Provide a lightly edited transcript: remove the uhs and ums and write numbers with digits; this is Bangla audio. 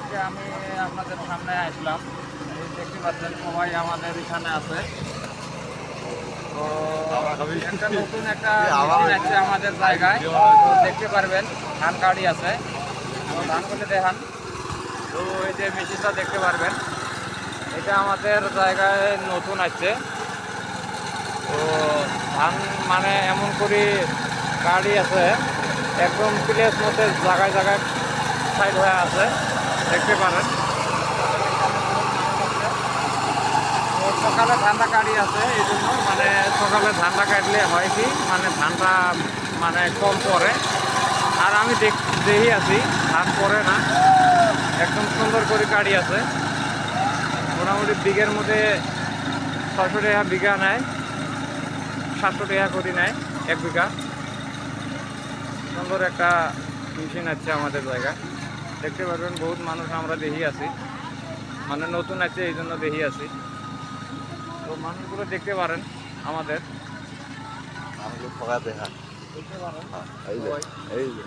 আজকে আমি আপনাদের সামনে আসলাম। এই দেখতে পাচ্ছেন সবাই আমাদের এখানে আছে। তো একটা নতুন একটা মেশিন আছে আমাদের জায়গায়, তো দেখতে পারবেন ধান গাড়ি আছে। তো ধানগুলো দেখান। তো এই যে মেশিনটা দেখতে পারবেন, এটা আমাদের জায়গায় নতুন আছে। তো ধান মানে এমন করে গাড়ি আছে, একদম প্লেস মতো জায়গায় জায়গায় সাইড হয়ে আছে, দেখতে পারেন। তো সকালে ধানটা কাটি আছে, এই জন্য মানে সকালে ধানটা কাটলে হয় কি মানে ধানটা মানে কম পড়ে। আর আমি দেখি আছি ধান পড়ে না, একদম সুন্দর করে কাটি আছে। মোটামুটি বিঘের মধ্যে 600 টাকা বিঘা নেয়, 700 টাকা করে নেয় 1 বিঘা। সুন্দর একটা মেশিন আছে আমাদের জায়গায়, দেখতে পারবেন। বহুত মানুষ আমরা দেখি আছি, মানে নতুন আছে এই জন্য দেখি আছি। তো মানুষগুলো দেখতে পারেন আমাদের, আমাকে ঠকা দেখা দেখতে পারেন এই যে সবাই। এই যে